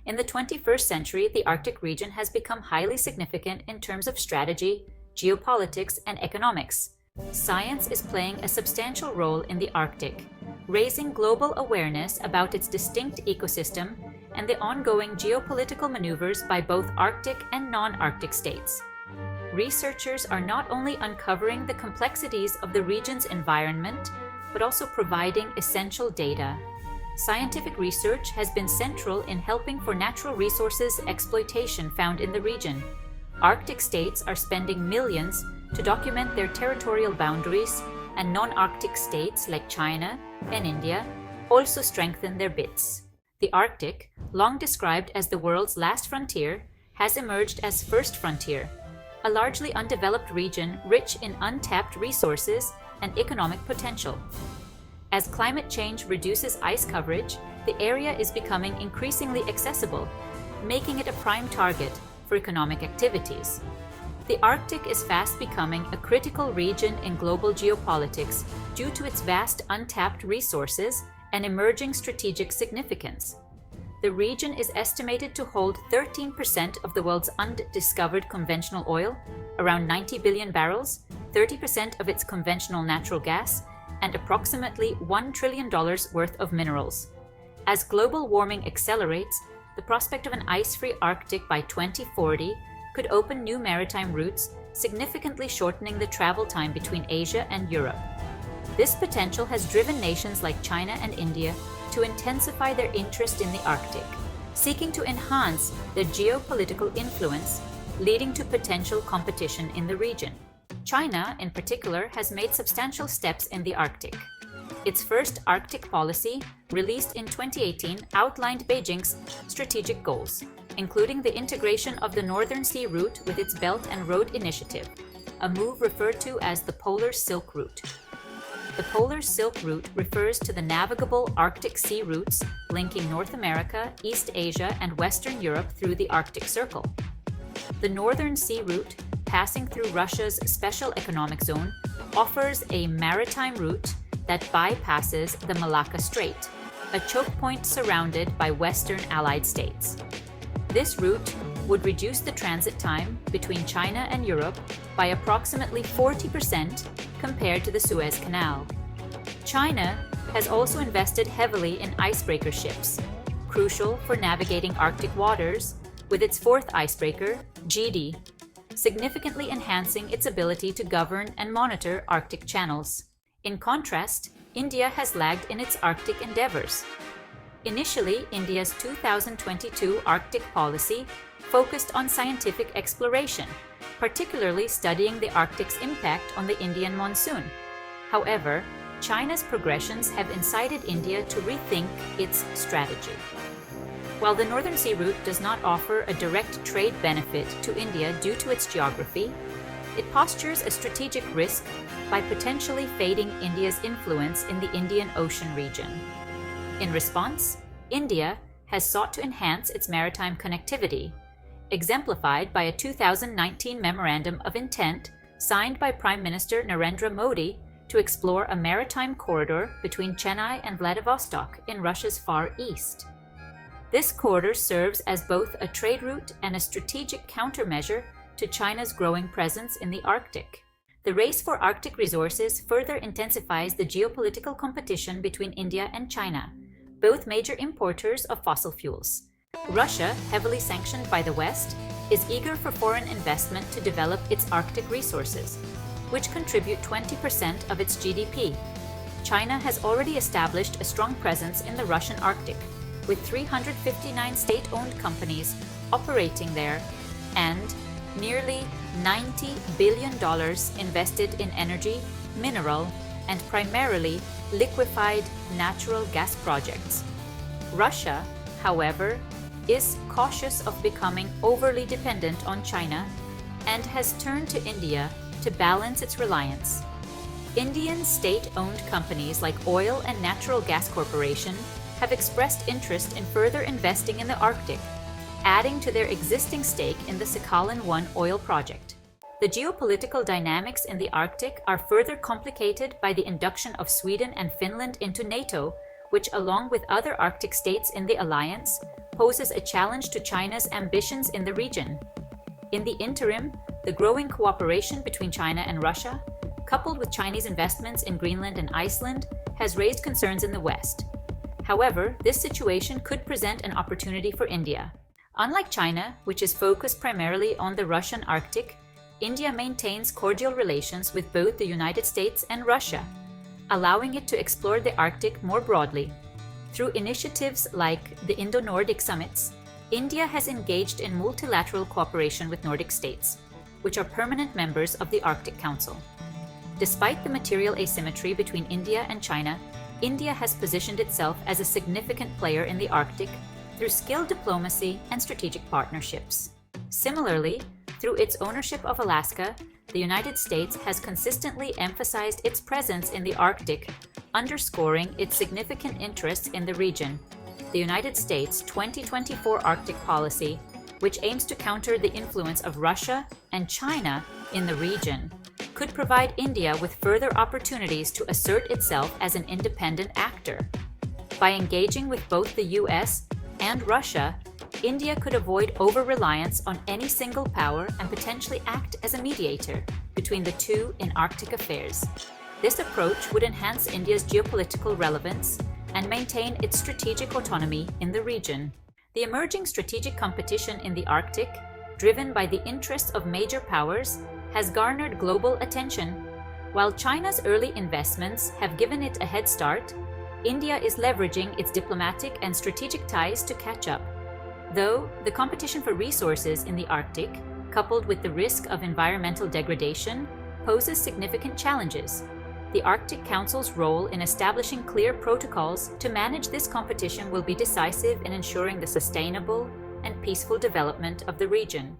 In the 21st century, the Arctic region has become highly significant in terms of strategy, geopolitics, and economics. Science is playing a substantial role in the Arctic, raising global awareness about its distinct ecosystem and the ongoing geopolitical maneuvers by both Arctic and non-Arctic states. Researchers are not only uncovering the complexities of the region's environment, but also providing essential data. Scientific research has been central in helping for natural resources exploitation found in the region. Arctic states are spending millions to document their territorial boundaries, and non-Arctic states like China and India also strengthen their bits. The Arctic, long described as the world's last frontier, has emerged as first frontier, a largely undeveloped region rich in untapped resources and economic potential. As climate change reduces ice coverage, the area is becoming increasingly accessible, making it a prime target for economic activities. The Arctic is fast becoming a critical region in global geopolitics due to its vast untapped resources and emerging strategic significance. The region is estimated to hold 13% of the world's undiscovered conventional oil, around 90 billion barrels, 30% of its conventional natural gas, and approximately $1 trillion worth of minerals. As global warming accelerates, the prospect of an ice-free Arctic by 2040 could open new maritime routes, significantly shortening the travel time between Asia and Europe. This potential has driven nations like China and India to intensify their interest in the Arctic, seeking to enhance their geopolitical influence, leading to potential competition in the region. China, in particular, has made substantial steps in the Arctic. Its first Arctic policy, released in 2018, outlined Beijing's strategic goals, including the integration of the Northern Sea Route with its Belt and Road Initiative, a move referred to as the Polar Silk Route. The Polar Silk Route refers to the navigable Arctic sea routes linking North America, East Asia, and Western Europe through the Arctic Circle. The Northern Sea Route, passing through Russia's Special Economic Zone, offers a maritime route that bypasses the Malacca Strait, a choke point surrounded by Western Allied states. This route would reduce the transit time between China and Europe by approximately 40% compared to the Suez Canal. China has also invested heavily in icebreaker ships, crucial for navigating Arctic waters, with its fourth icebreaker, GD, significantly enhancing its ability to govern and monitor Arctic channels. In contrast, India has lagged in its Arctic endeavors. Initially, India's 2022 Arctic policy focused on scientific exploration, particularly studying the Arctic's impact on the Indian monsoon. However, China's progressions have incited India to rethink its strategy. While the Northern Sea Route does not offer a direct trade benefit to India due to its geography, it postures a strategic risk by potentially fading India's influence in the Indian Ocean region. In response, India has sought to enhance its maritime connectivity, exemplified by a 2019 Memorandum of Intent signed by Prime Minister Narendra Modi to explore a maritime corridor between Chennai and Vladivostok in Russia's Far East. This corridor serves as both a trade route and a strategic countermeasure to China's growing presence in the Arctic. The race for Arctic resources further intensifies the geopolitical competition between India and China, both major importers of fossil fuels. Russia, heavily sanctioned by the West, is eager for foreign investment to develop its Arctic resources, which contribute 20% of its GDP. China has already established a strong presence in the Russian Arctic, with 359 state-owned companies operating there and nearly $90 billion invested in energy, mineral, and primarily liquefied natural gas projects. Russia, however, is cautious of becoming overly dependent on China and has turned to India to balance its reliance. Indian state-owned companies like Oil and Natural Gas Corporation have expressed interest in further investing in the Arctic, adding to their existing stake in the Sakhalin-1 oil project. The geopolitical dynamics in the Arctic are further complicated by the induction of Sweden and Finland into NATO, which, along with other Arctic states in the alliance, poses a challenge to China's ambitions in the region. In the interim, the growing cooperation between China and Russia, coupled with Chinese investments in Greenland and Iceland, has raised concerns in the West. However, this situation could present an opportunity for India. Unlike China, which is focused primarily on the Russian Arctic, India maintains cordial relations with both the United States and Russia, allowing it to explore the Arctic more broadly. Through initiatives like the Indo-Nordic summits, India has engaged in multilateral cooperation with Nordic states, which are permanent members of the Arctic Council. Despite the material asymmetry between India and China, India has positioned itself as a significant player in the Arctic through skilled diplomacy and strategic partnerships. Similarly, through its ownership of Alaska, the United States has consistently emphasized its presence in the Arctic, underscoring its significant interest in the region. The United States' 2024 Arctic policy, which aims to counter the influence of Russia and China in the region, could provide India with further opportunities to assert itself as an independent actor. By engaging with both the US and Russia, India could avoid over-reliance on any single power and potentially act as a mediator between the two in Arctic affairs. This approach would enhance India's geopolitical relevance and maintain its strategic autonomy in the region. The emerging strategic competition in the Arctic, driven by the interests of major powers, has garnered global attention. While China's early investments have given it a head start, India is leveraging its diplomatic and strategic ties to catch up. Though the competition for resources in the Arctic, coupled with the risk of environmental degradation, poses significant challenges. The Arctic Council's role in establishing clear protocols to manage this competition will be decisive in ensuring the sustainable and peaceful development of the region.